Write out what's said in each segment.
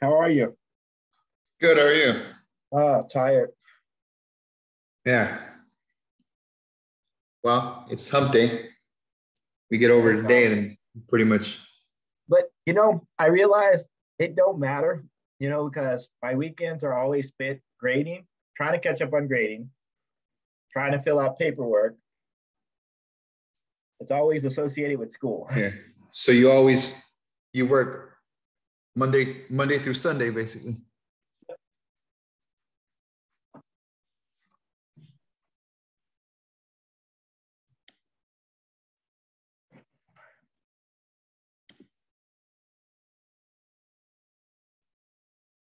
How are you? Good, how are you? Tired. Yeah. Well, it's hump day. We get over Thank today God. and pretty much. But I realized it don't matter, because my weekends are always spent grading, trying to catch up on grading, trying to fill out paperwork. It's always associated with school. Yeah. So you work Monday through Sunday, basically.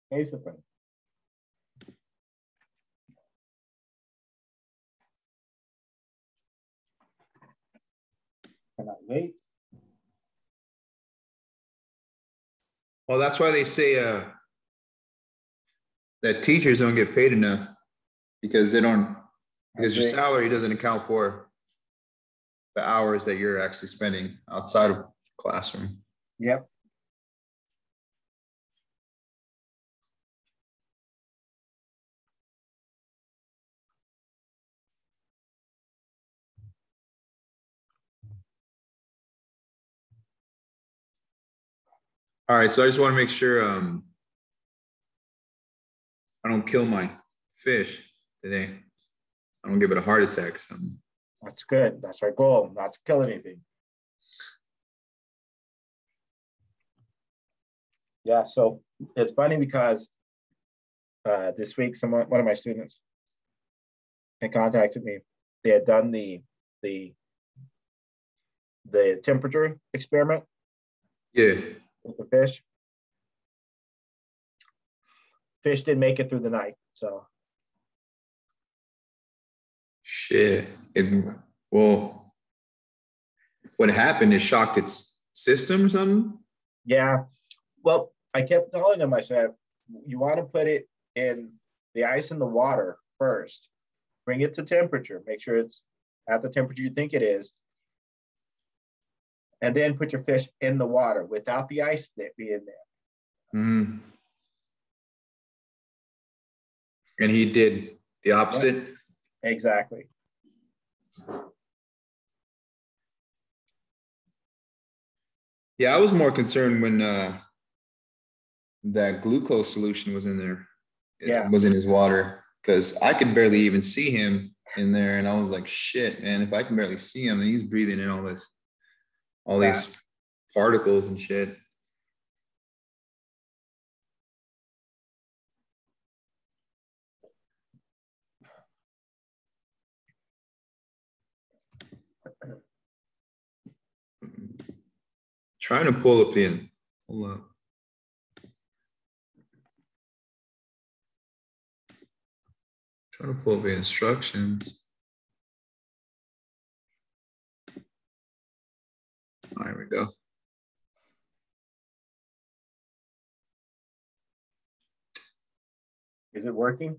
Basically. Can I wait? Well, that's why they say that teachers don't get paid enough because they don't I because your agree. salary doesn't account for the hours that you're actually spending outside of classroom. Yep. All right, so I just want to make sure I don't kill my fish today. I don't give it a heart attack or something. That's good. That's our goal, not to kill anything. Yeah. So it's funny because this week, one of my students had contacted me. They had done the the temperature experiment Yeah. with the fish. Fish didn't make it through the night. So Shit. Well, what happened? It shocked its system or something? yeah, well, I kept telling them, I said, you want to put it in the ice in the water first, bring it to temperature, make sure it's at the temperature you think it is, and then put your fish in the water without the ice being there. Mm. And he did the Yep, opposite. exactly. Yeah, I was more concerned when that glucose solution was in there. It Yeah, was in his water because I could barely even see him in there. And I was like, shit, man, if I can barely see him, then he's breathing in all yeah. these particles and shit. Trying to pull up in. Hold up. Trying to pull up the instructions. There we go. Is it working?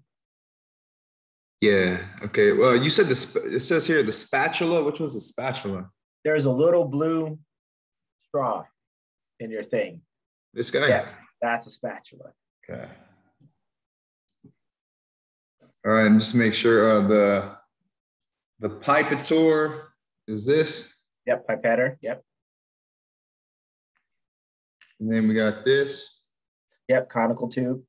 Yeah. Okay. Well, you said it says here the spatula. Which was the spatula? There's a little blue straw in your thing. This guy. Yes, that's a spatula. Okay. All right. And just make sure the pipetor is this. Yep, pipetter. Yep. And then we got this Yep, conical tube.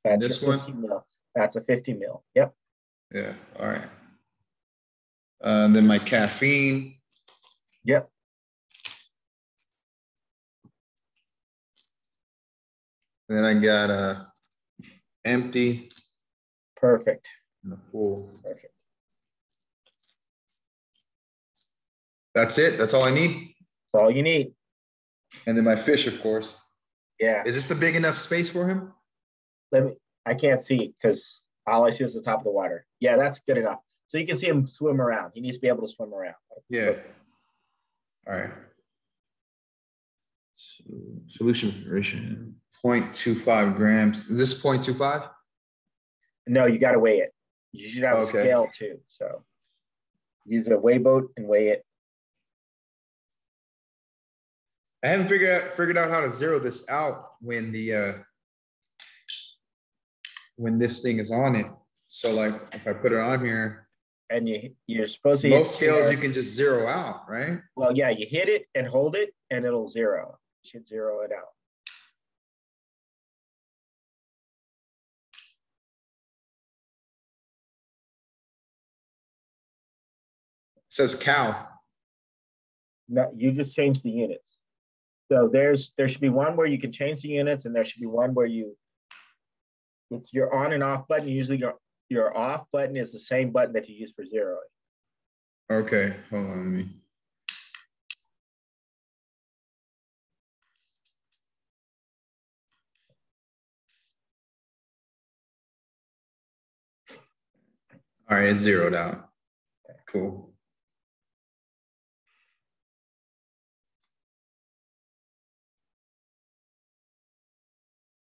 and That's your this one. 50 mil. That's a 50 mil. Yep. Yeah. All right. And then my caffeine. Yep. And then I got a empty Perfect. and a full. Perfect. That's it. That's all I need. That's all you need. And then my fish, of course. Yeah. Is this a big enough space for him? I can't see because all I see is the top of the water. Yeah, that's good enough. So you can see him swim around. He needs to be able to swim around. Yeah. All right. Solution preparation 0.25 grams. Is this 0.25? No, you got to weigh it. You should have a Okay. scale too. So use a weigh boat and weigh it. I haven't figured out how to zero this out when the when this thing is on it. So like if I put it on here, and you're supposed to most hit scales you can just zero out, right? Well, yeah, you hit it and hold it, and it'll zero. You should zero it out. It says cow. No, you just change the units. So there should be one where you can change the units, and there should be one where it's your on and off button. Usually your off button is the same button that you use for zeroing. Okay, hold on, let me. All right, it's zeroed out. Cool.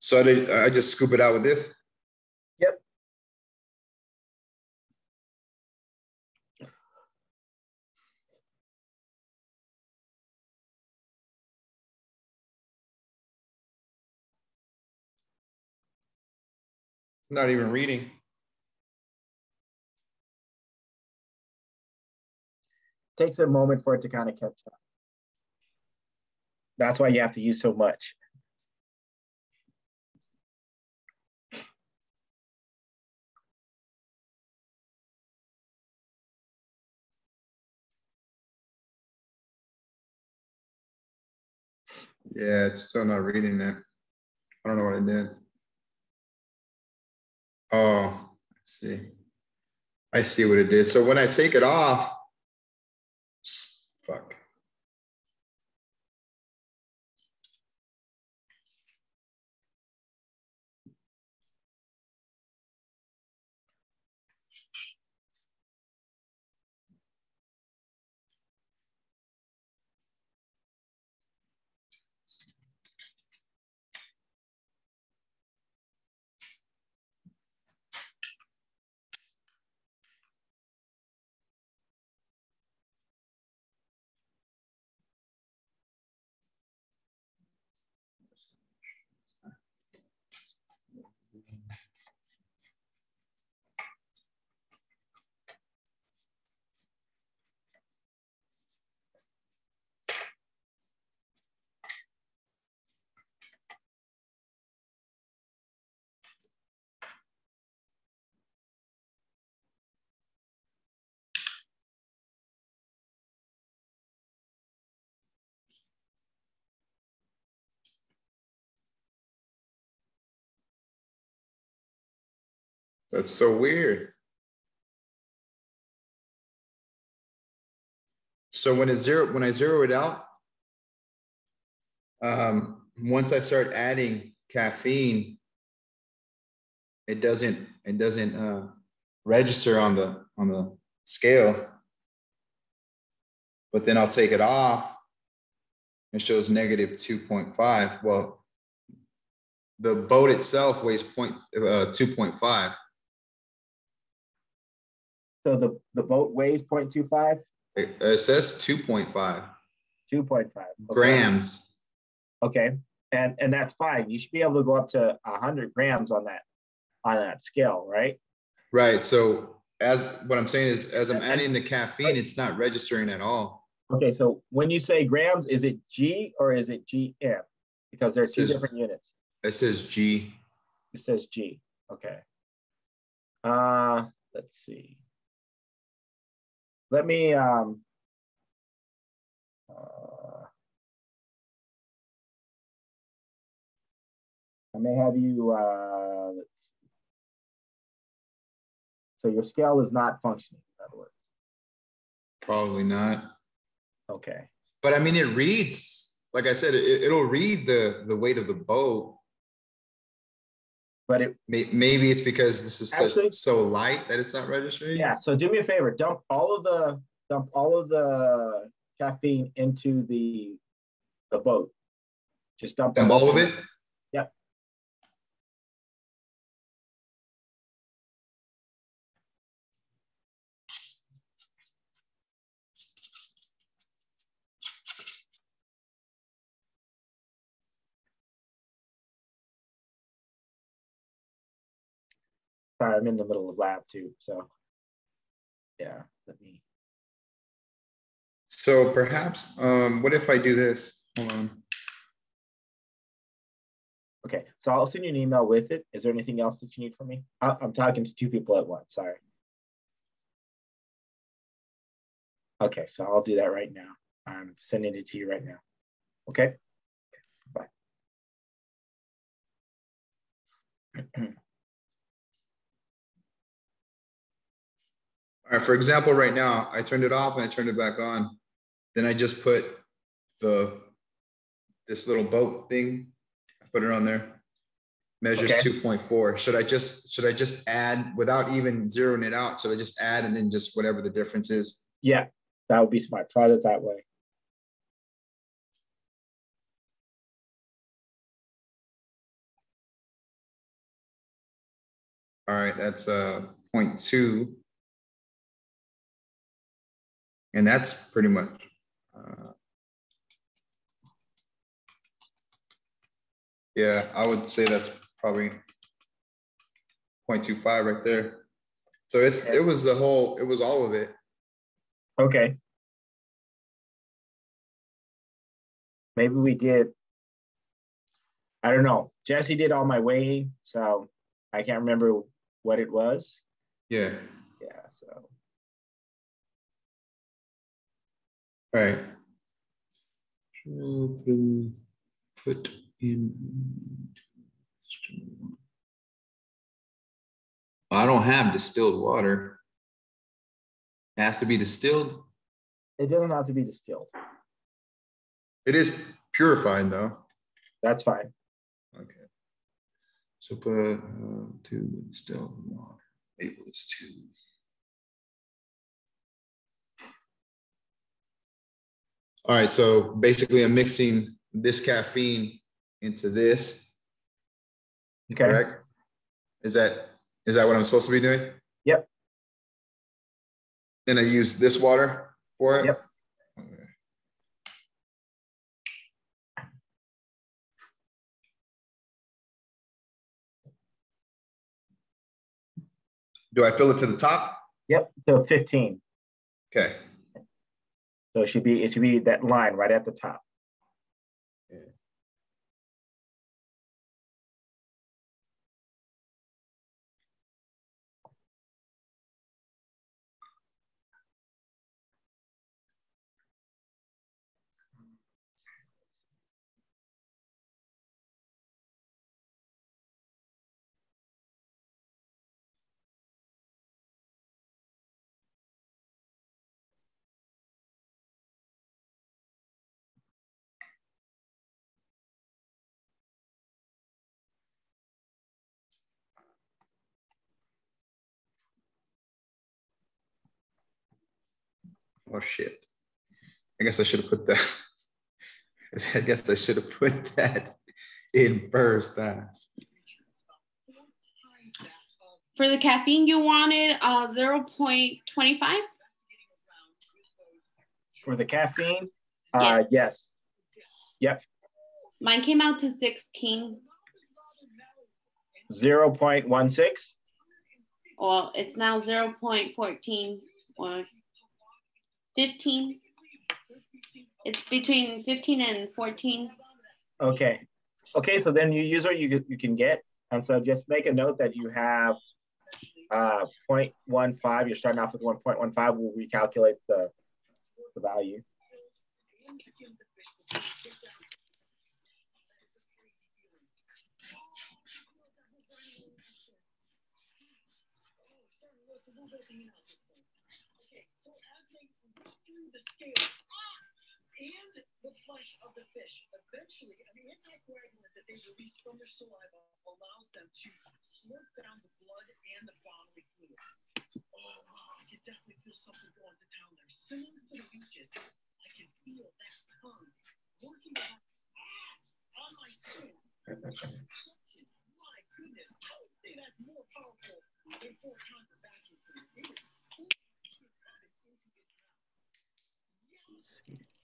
So I just scoop it out with this? Yep. Not even reading. Takes a moment for it to kind of catch up. That's why you have to use so much. Yeah, it's still not reading that. I don't know what I did. Oh, I see. I see what it did. So when I take it off, fuck. That's so weird. So when I zero it out, once I start adding caffeine, it doesn't register on the scale. But then I'll take it off. It shows negative 2.5. Well, the boat itself weighs 2.5. So the boat weighs 0.25? It says 2.5. 2.5. Okay. Grams. Okay. And that's fine. You should be able to go up to 100 grams on that scale, right? Right. So what I'm saying is, as I'm adding the caffeine, it's not registering at all. Okay. So when you say grams, is it G or is it GM? Because there are two different units. It says G. It says G. Okay. Let's see. Let me I may have you let's see. So your scale is not functioning, in other words. Probably not. Okay. But I mean, it reads, like I said, it'll read the weight of the boat. But maybe it's because this is so light that it's not registering. Yeah. So do me a favor, dump all of the caffeine into the boat. Just dump all of it. Yep. Sorry, I'm in the middle of lab too. So yeah, let me. So perhaps, what if I do this? Hold on. Okay, so I'll send you an email with it. Is there anything else that you need from me? I'm talking to two people at once, sorry. Okay, so I'll do that right now. I'm sending it to you right now. Okay, bye. All right, for example, right now, I turned it off and I turned it back on. Then I just put this little boat thing, I put it on there. Measures Okay. 2.4. Should I just add without even zeroing it out? Should I just add and then just whatever the difference is? Yeah, that would be smart. Try it that way. All right, that's 0.2. And that's pretty much, yeah, I would say that's probably 0.25 right there. So it was all of it. Okay. Maybe we did. I don't know. Jesse did all my weighing, so I can't remember what it was. Yeah. Yeah, so. All right. Put in. I don't have distilled water. It has to be distilled. It doesn't have to be distilled. It is purified though. That's fine. Okay. So put to distilled water. Label this 2. All right. So basically, I'm mixing this caffeine into this. Okay. Correct. Is that what I'm supposed to be doing? Yep. And I use this water for it? Yep. Okay. Do I fill it to the top? Yep. So 15. Okay. So it should be that line right at the top. Yeah. Oh shit. I guess I should have put that. I guess I should have put that in first. For the caffeine, you wanted 0.25? For the caffeine, Yes. yes. Yep. Mine came out to 16. 0.16. Well, it's now 0.14 or 15. It's between 15 and 14. Okay. Okay, so then you use what you can get. And so just make a note that you have 0.15. You're starting off with 1.15. We'll recalculate the value. And the flesh of the fish. Eventually, the anticoagulant that they release from their saliva allows them to slurp down the blood and the bodily fluid. Oh, wow, I can definitely feel something going to town there. Similar to the beaches, I can feel that tongue working on my skin. My goodness, I would say that's more powerful than 4 times the vacuum cleaner. It is so into its mouth.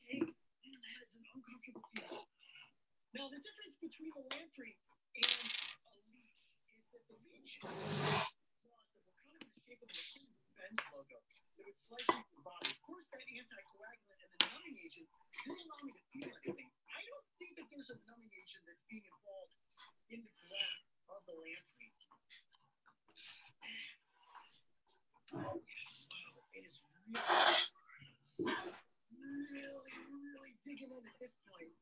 Yeah. That is an uncomfortable feeling. Now, the difference between a lamprey and a leech is that the leech men's logo. It would slice into the body. Of course, that anticoagulant and the numbing agent didn't allow me to feel anything. I don't think that there's a numbing agent that's being involved in the graft of the lamprey. It is really digging in at this point.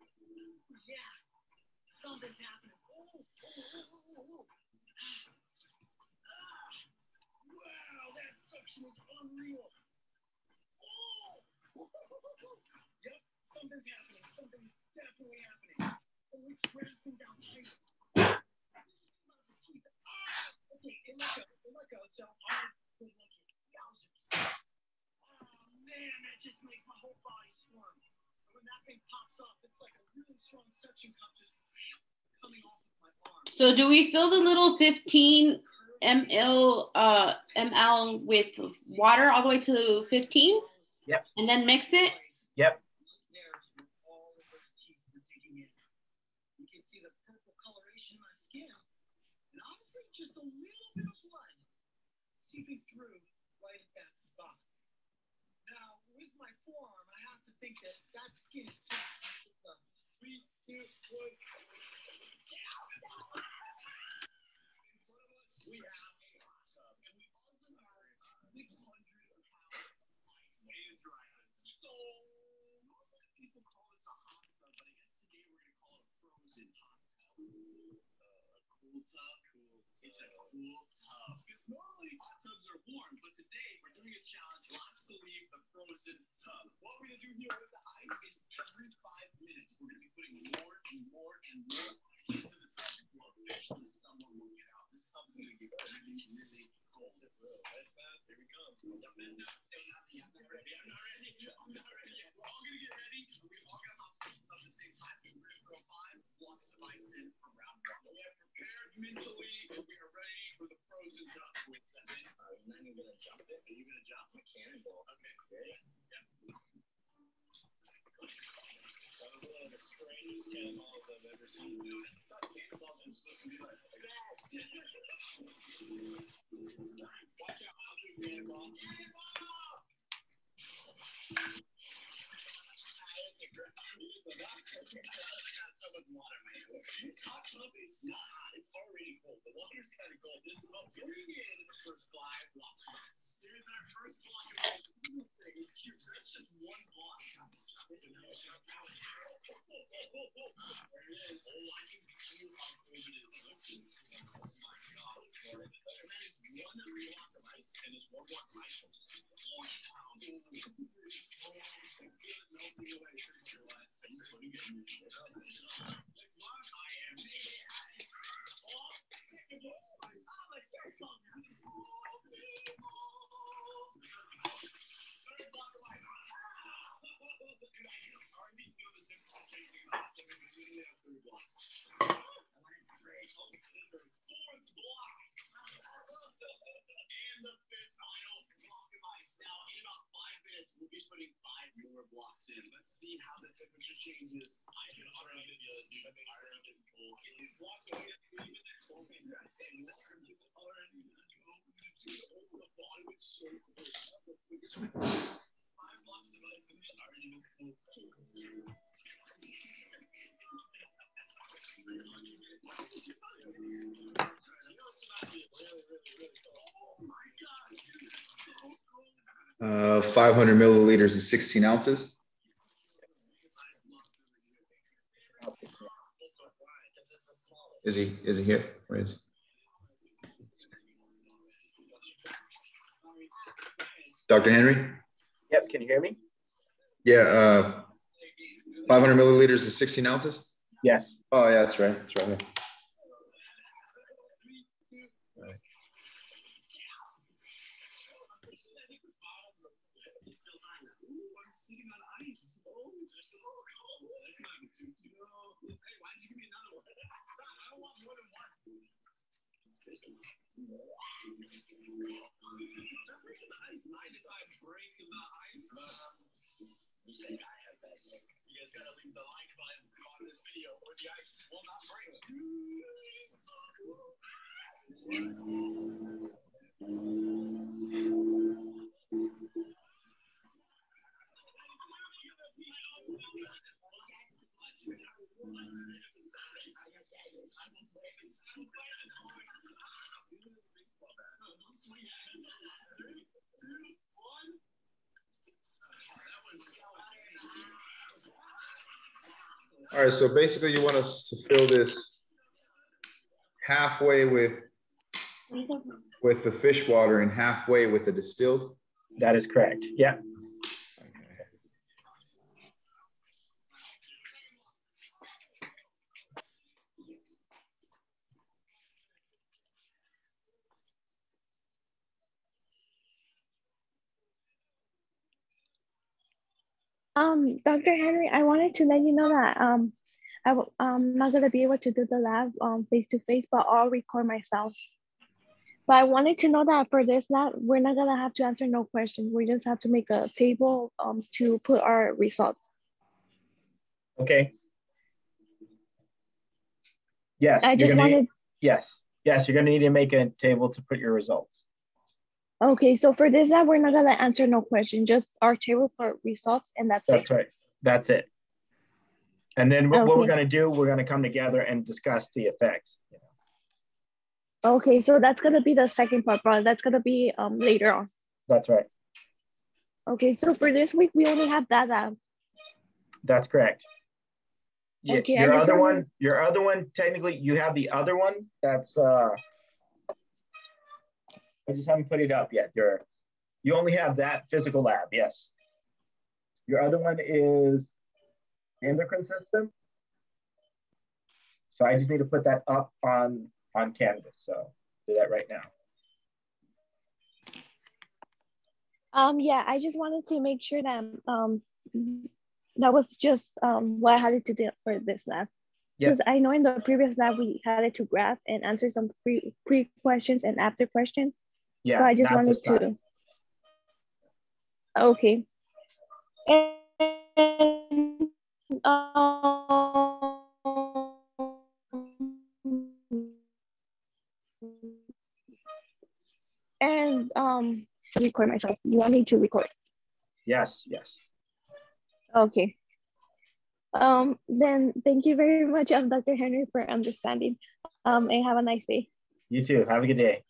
Yeah, something's happening. Wow, that suction is unreal. Yep, something's happening. Something's definitely happening. And it's grasping down tight. Okay, it let go. So I'm good looking. Yowzers. Oh man, that just makes my whole body squirm. And when that thing pops up, it's like a really strong suction cup just coming off of my arm. So do we fill the little 15 ml with water all the way to 15? Yep. And then mix it? Yep. All of those teeth were digging in. You can see the purple coloration in my skin. And honestly, just a little bit of blood seeping through right at that spot. Now, with my forearm, I have to think that that skin is just 3, 2, 1. In front of us, we have a hot tub, and we also have 600 pounds of ice and dry ice. So, normally people call this a hot tub, but I guess today we're going to call it a frozen hot tub. A cool tub. It's a cool tub. Because normally hot tubs are warm, but today we're doing a challenge. Lots to leave the frozen tub. What we're going to do here with the ice is every 5 minutes we're going to be putting more and more and more ice into the tub. Well, eventually someone will get out. This tub's going to get really cold. That's bad. Here we come. I'm not ready. I'm not ready yet. We're all going to get ready. We're all going to hop in the tub at the same time. We're going to throw 5 blocks of ice in for round 1. We are prepared mentally, and we are ready for the frozen tub. Wait a second. I'm not even going to jump it. Are you going to jump? A cannonball. Okay. Yeah. Sounds one of the strangest cannonballs I've ever seen. I thought cannonballs were supposed to be like that. Watch out, I'll do cannonball. Cannonball! So much water, man. This hot tub is not hot. It's already cold. The water's kind of cold. This is about getting in the first 5 blocks of ice. Here's our first block of ice. It's huge. That's just 1 block. There it is. Oh, I can feel how cold it is. Oh my God. And that is 1 block of ice, and there's 1 block of ice. 40 pounds. It's cold. Good melting away. Your life. So you're putting it in your I am. My shirt comes. Third block of ice. And I can already feel the temperature changing up. So we're doing it at 3 blocks. Fourth block. And the 5th final block of ice. Now, in about 5 minutes, we'll be putting 5 more blocks in. Let's see how the temperature changes. I can already feel it, dude. It's already cold. These blocks are going to be in there for me. It's already going to go over the bottom. It's so cold. 5 blocks of ice and it's already this cold. Oh my God, dude, it's so cold. 500 milliliters is 16 ounces. Is he here? Where is he? Dr. Henry? Yep. Can you hear me? Yeah. 500 milliliters is 16 ounces? Yes. Oh, yeah, that's right. That's right here. Sitting on ice. Oh, it's so cold. Hey, why did you give me another one? I don't want more than 1. The ice. Mind if I break the ice? You say I have that. You guys gotta leave the like button on this video or the ice will not break. Dude, it's so cool. All right, so basically you want us to fill this halfway with the fish water and halfway with the distilled? That is correct. Yeah. Dr. Henry, I wanted to let you know that I'm not gonna be able to do the lab face to face, but I'll record myself. But I wanted to know that for this lab, we're not gonna have to answer no questions. We just have to make a table to put our results. Okay. Yes. I just wanted. Yes. Yes, you're gonna need to make a table to put your results. Okay, so for this lab, we're not gonna answer no question, just our table for results, and that's it. That's right. That's it. And then what we're gonna do, we're gonna come together and discuss the effects. Okay, so that's gonna be the second part, but that's gonna be later on. That's right. Okay, so for this week, we only have that lab. That's correct. Yeah, okay, your other one, technically you have the other one. That's I just haven't put it up yet. You only have that physical lab, yes. Your other one is endocrine system. So I just need to put that up on Canvas. So do that right now. Yeah, I just wanted to make sure that that was just what I had to do for this lab. Because I know in the previous lab we had to graph and answer some pre questions and after questions. Yeah. So I just wanted to. Okay. And record myself. You want me to record? Yes. Yes. Okay. Then thank you very much, Dr. Henry, for understanding. And have a nice day. You too. Have a good day.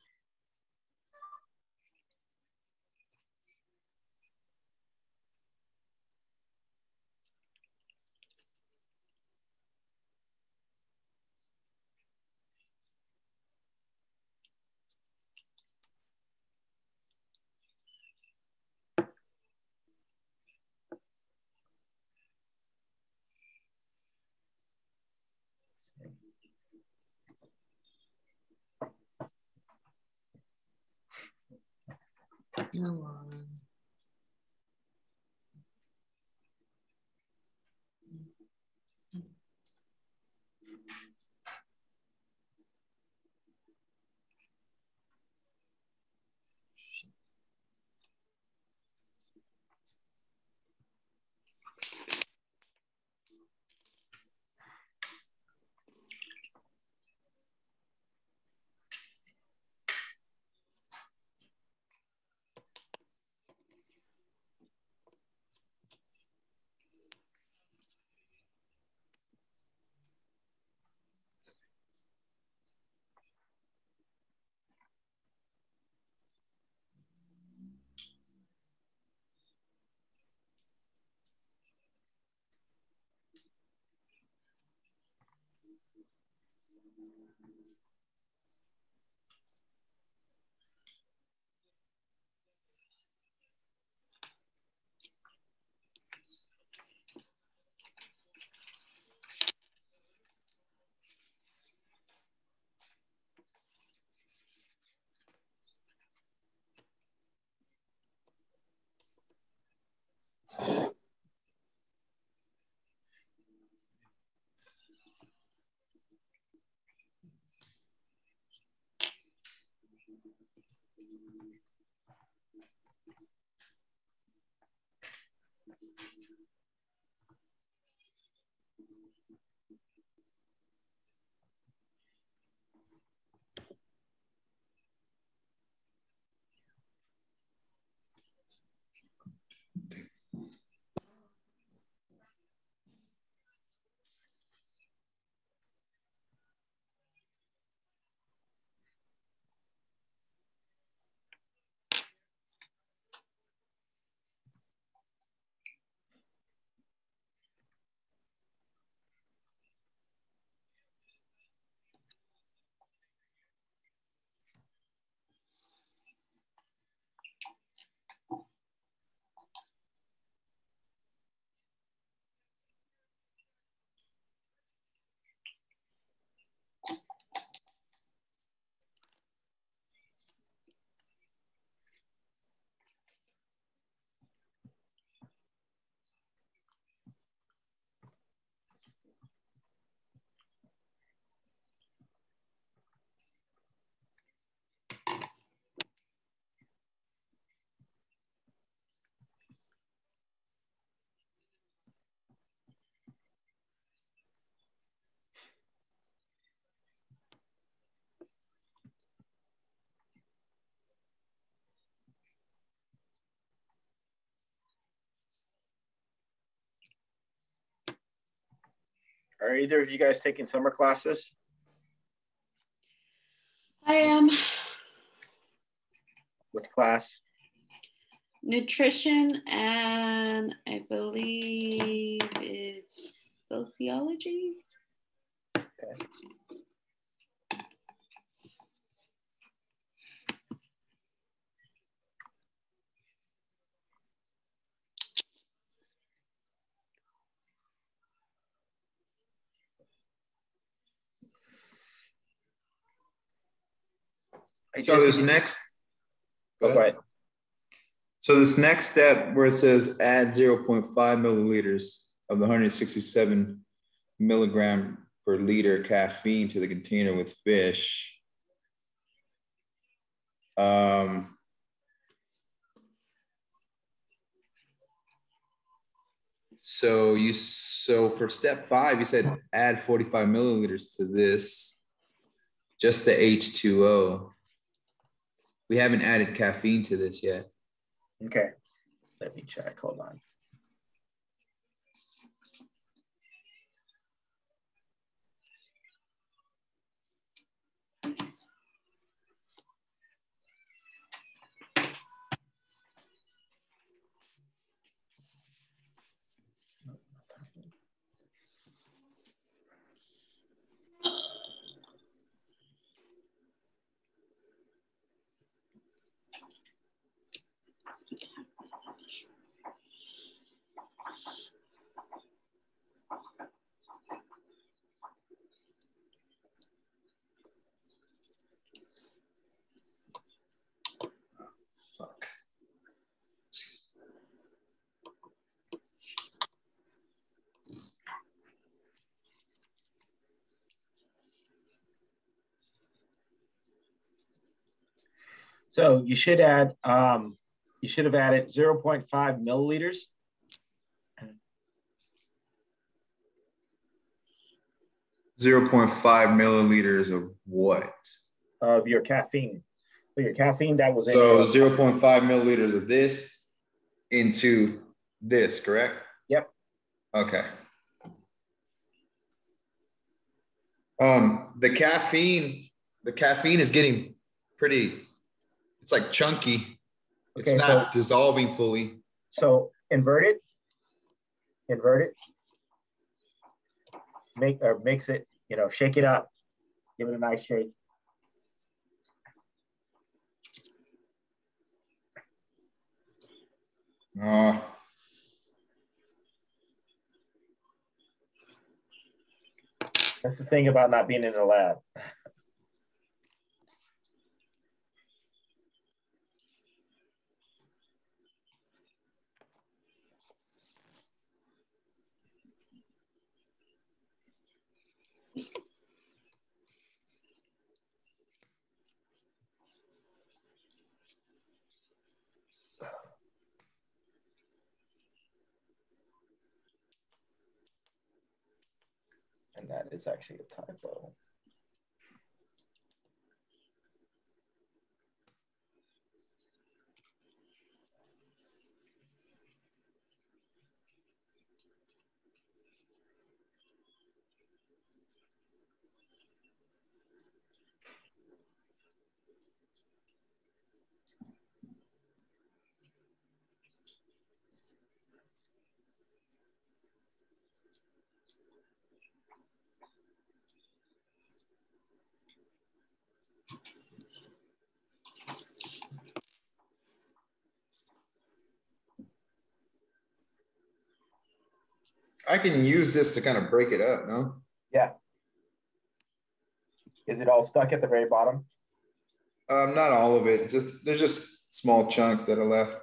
Are either of you guys taking summer classes? I am. Which class? Nutrition and I believe it's sociology. Okay. So this next, Go ahead. So this next step where it says add 0.5 milliliters of the 167 milligram per liter caffeine to the container with fish. So for step 5, you said add 45 milliliters to this, just the H2O. We haven't added caffeine to this yet. Okay. Let me check. Hold on. Fuck. So you should add, you should have added 0.5 milliliters. 0.5 milliliters of what? Of your caffeine. So your caffeine that was in So your, 0.5 milliliters of this into this, correct? Yep. Okay. The caffeine is getting pretty, it's like chunky. It's Okay, not dissolving fully. So invert it. Mix it, shake it up. Give it a nice shake. Oh, That's the thing about not being in the lab. And that is actually a typo. I can use this to kind of break it up, no? Yeah. Is it all stuck at the very bottom? Not all of it. There's just small chunks that are left.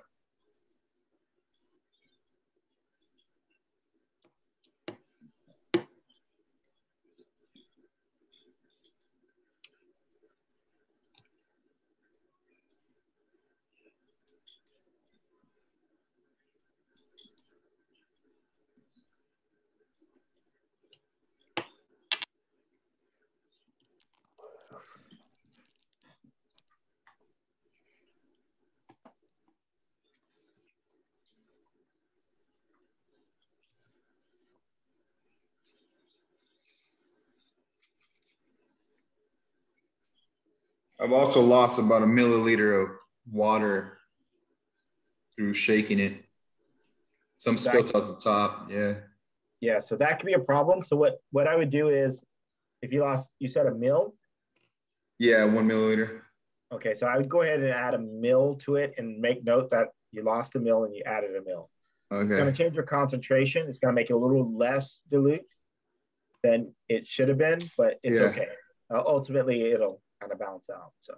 I've also lost about a milliliter of water through shaking it. Some spilt out the top. Yeah. Yeah, so that could be a problem. So what I would do is, if you said a mill? Yeah, 1 milliliter. Okay, so I would go ahead and add a mill to it and make note that you lost a mill and you added a mill. Okay. It's going to change your concentration. It's going to make it a little less dilute than it should have been, but it's okay. Ultimately, it'll kind of balance out. So.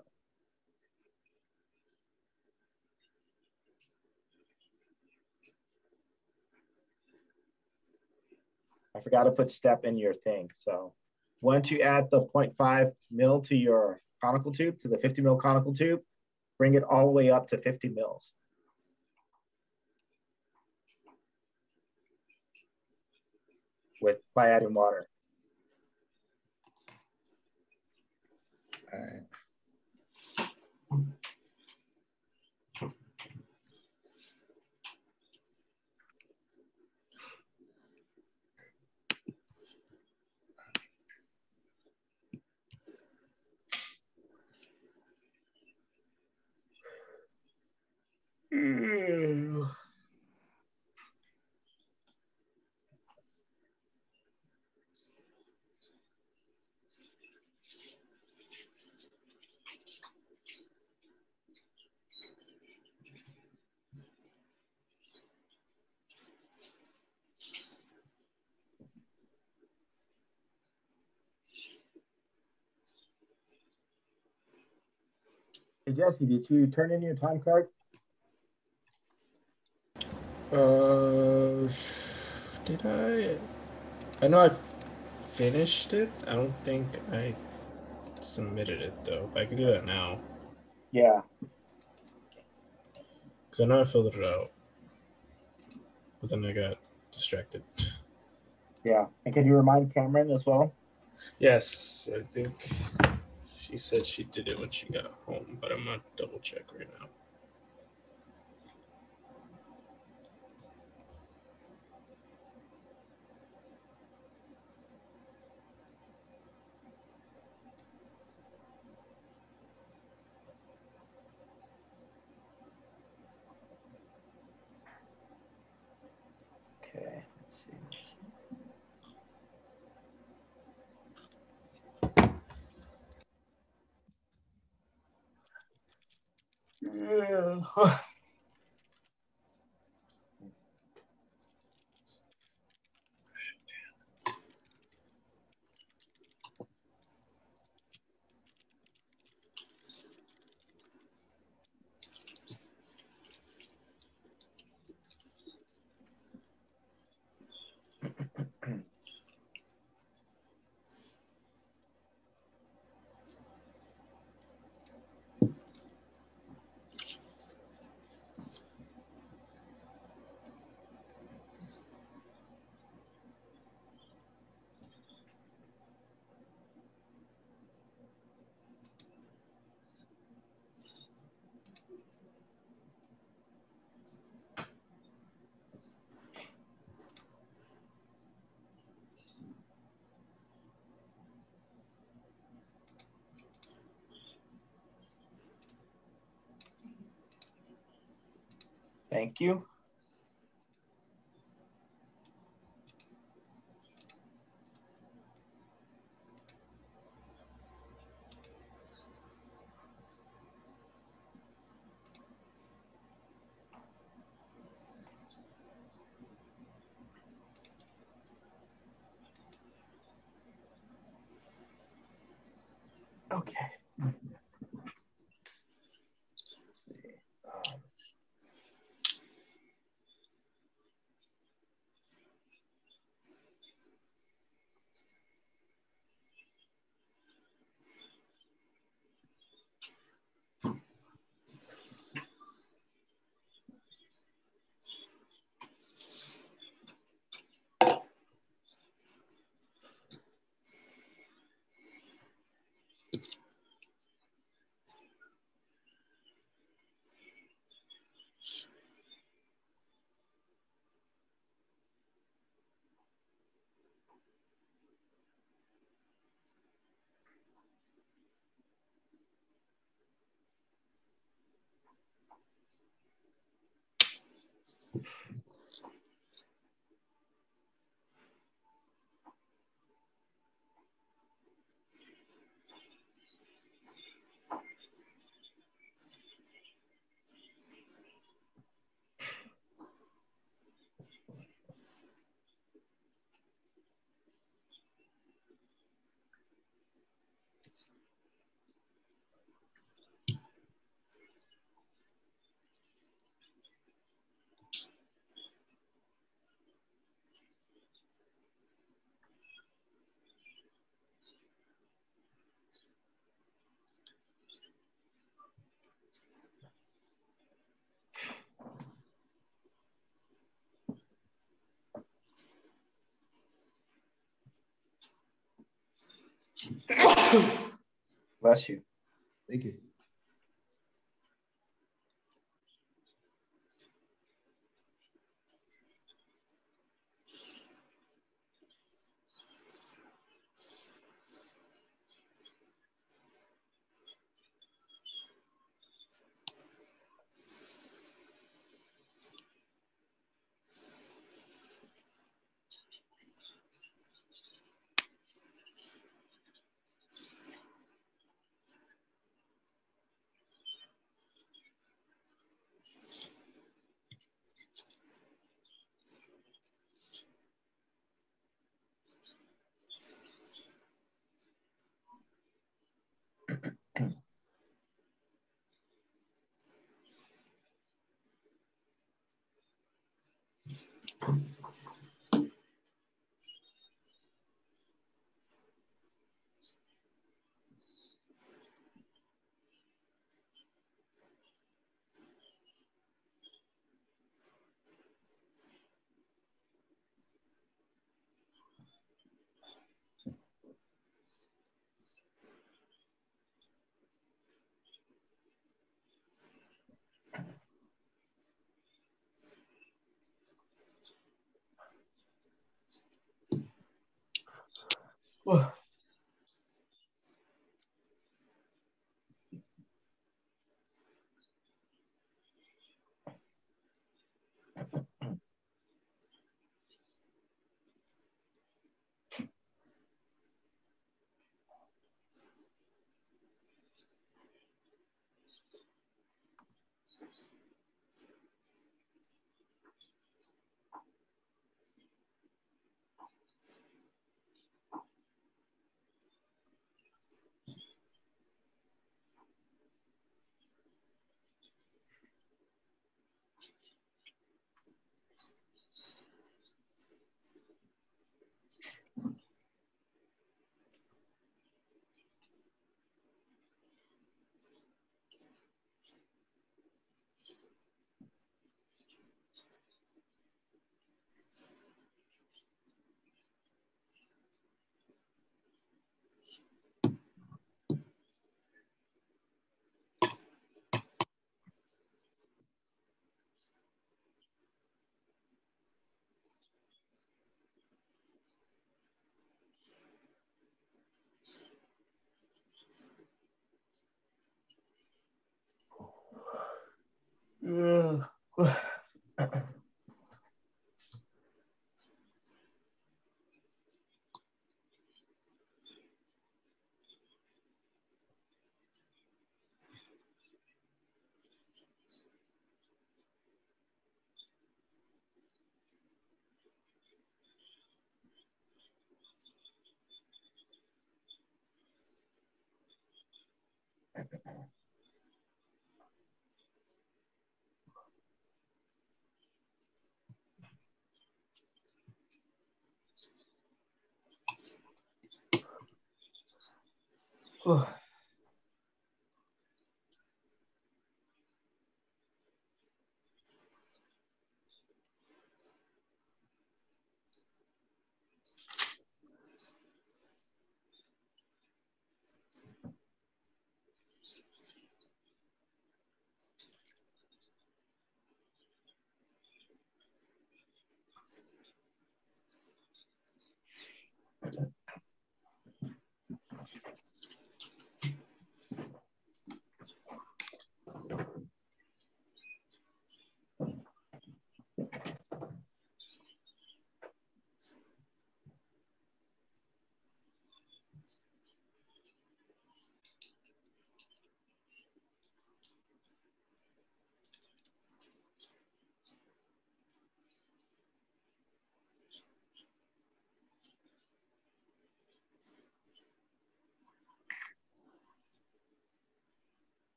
I forgot to put step in your thing. So once you add the 0.5 mil to your conical tube, to the 50 mil conical tube, bring it all the way up to 50 mils. By adding water. All right. Hey, Jesse, did you turn in your time card? Did I? I know I finished it. I don't think I submitted it though. I can do that now. Yeah. Because I know I filled it out. But then I got distracted. Yeah. And can you remind Cameron as well? Yes, I think she said she did it when she got home, but I'm gonna double check right now. Okay. Let's see. Yeah. Thank you. Okay. Let's see. Bless you. Thank you.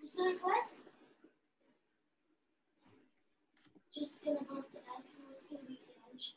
Sorry, class? Just gonna want to ask you what's gonna be for lunch.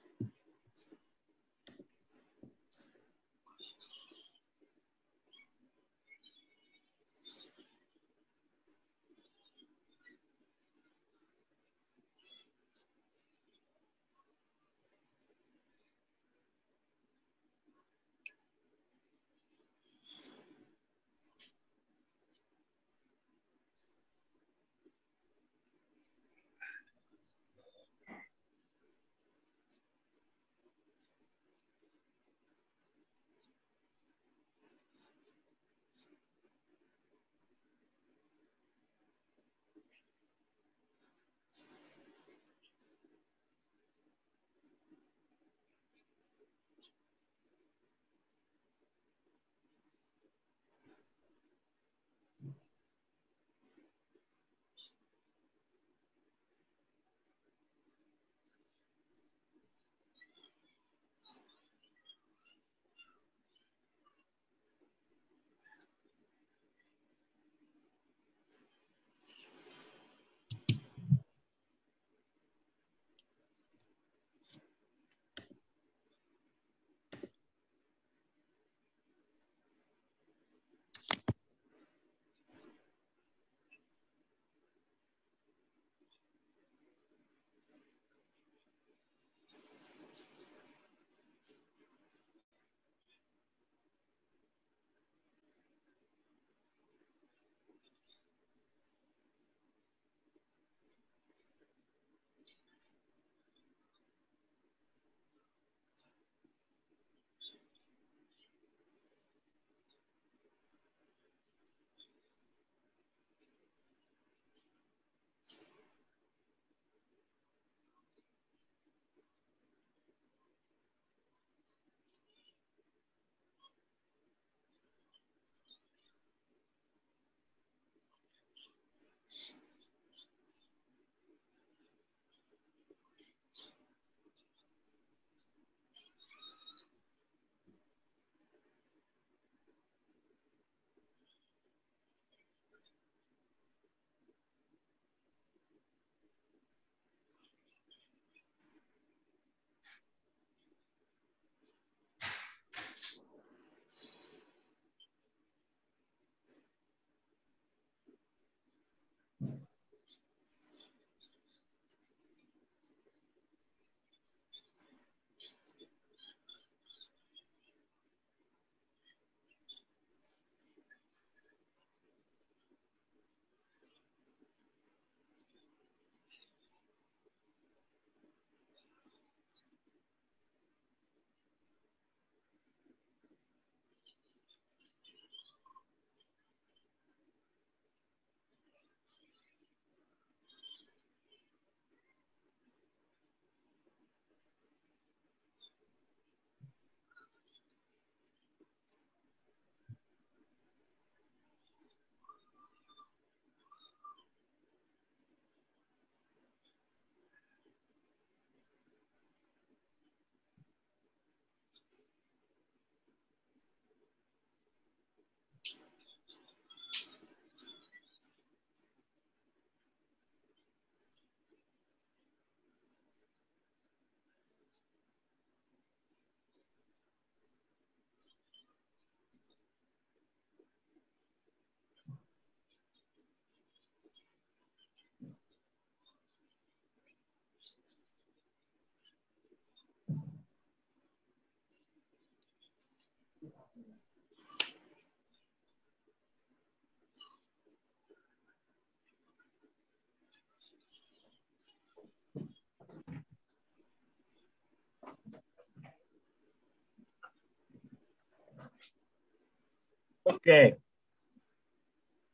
Okay.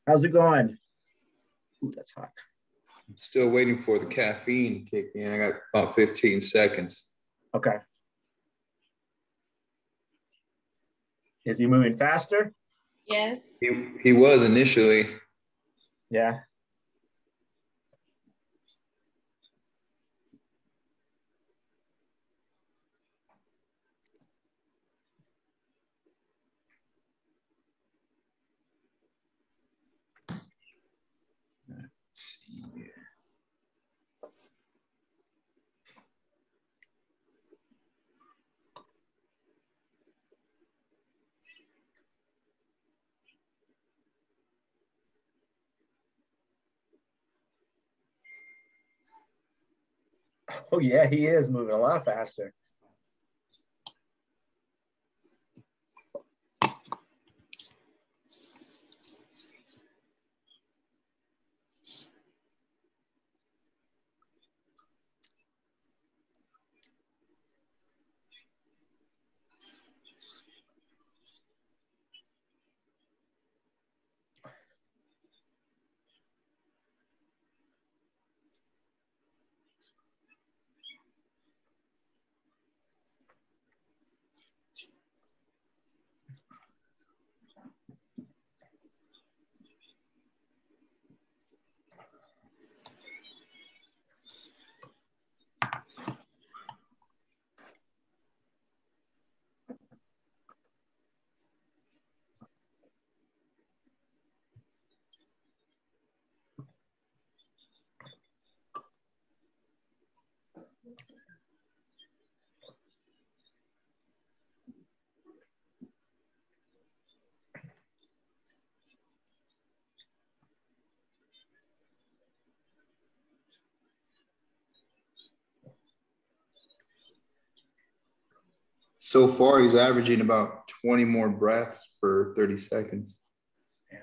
How's it going? Ooh, that's hot. I'm still waiting for the caffeine to kick in. I got about 15 seconds. Okay. Is he moving faster? Yes. He was initially. Yeah. Oh yeah, he is moving a lot faster. So far, he's averaging about 20 more breaths per 30 seconds. Damn.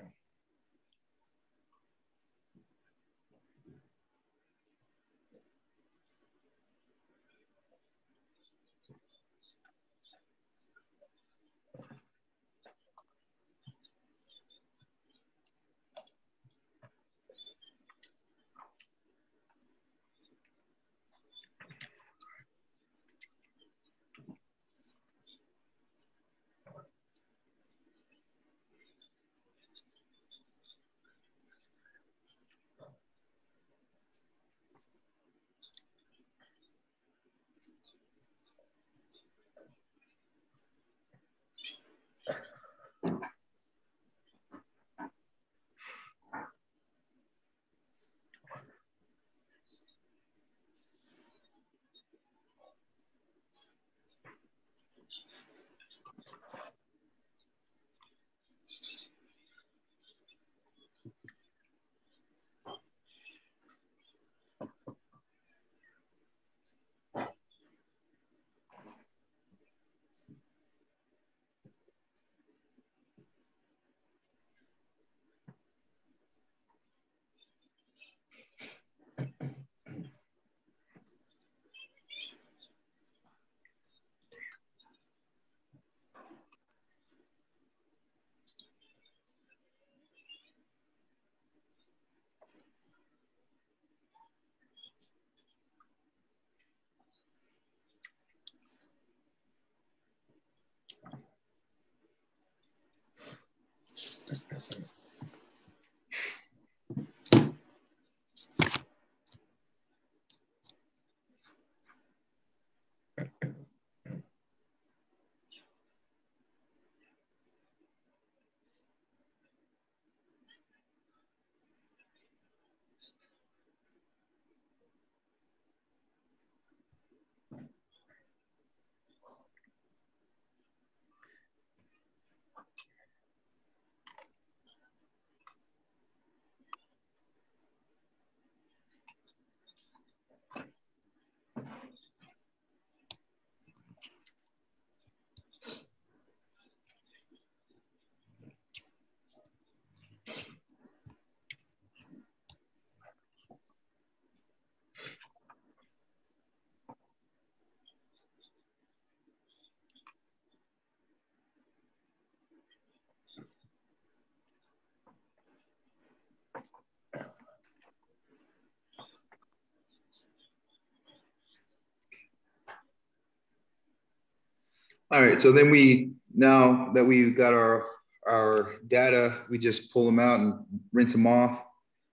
All right, so then now that we've got our data, we just pull them out and rinse them off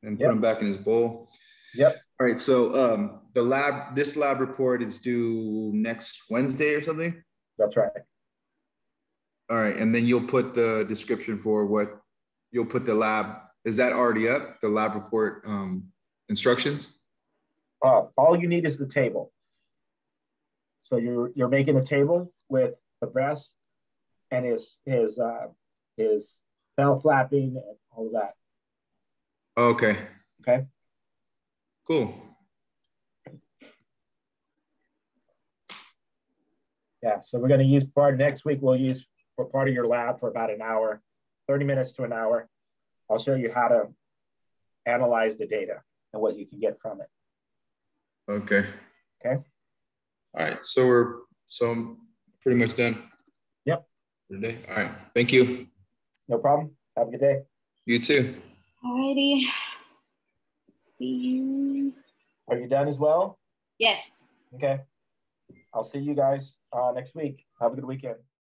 and put them back in his bowl. Yep. All right, so this lab report is due next Wednesday or something? That's right. All right, and then you'll put the description for you'll put the lab, is that already up, the lab report instructions? All you need is the table. So you're making a table with the breast and his bell flapping and all of that. Okay. Okay. Cool. Yeah, so we're going to use part next week. We'll use for part of your lab for about an hour, 30 minutes to an hour. I'll show you how to analyze the data and what you can get from it. Okay. Okay. All right. So I'm pretty much done. Yep. For today. All right. Thank you. No problem. Have a good day. You too. Alrighty. See you. Are you done as well? Yes. Okay. I'll see you guys next week. Have a good weekend.